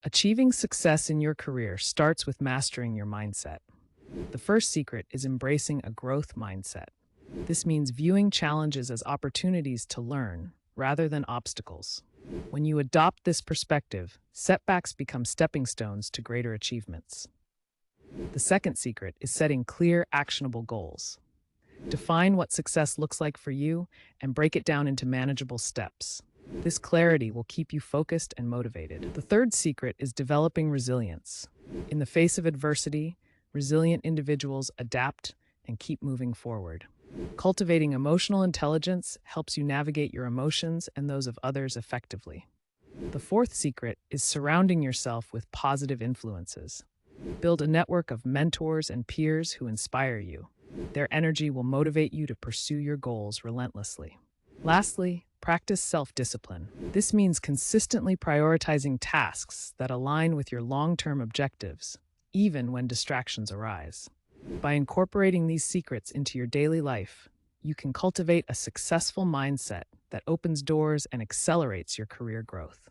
Achieving success in your career starts with mastering your mindset. The first secret is embracing a growth mindset. This means viewing challenges as opportunities to learn rather than obstacles. When you adopt this perspective, setbacks become stepping stones to greater achievements. The second secret is setting clear, actionable goals. Define what success looks like for you and break it down into manageable steps. This clarity will keep you focused and motivated. The third secret is developing resilience. In the face of adversity, resilient individuals adapt and keep moving forward. Cultivating emotional intelligence helps you navigate your emotions and those of others effectively. The fourth secret is surrounding yourself with positive influences. Build a network of mentors and peers who inspire you. Their energy will motivate you to pursue your goals relentlessly. Lastly, practice self-discipline. This means consistently prioritizing tasks that align with your long-term objectives, even when distractions arise. By incorporating these secrets into your daily life, you can cultivate a successful mindset that opens doors and accelerates your career growth.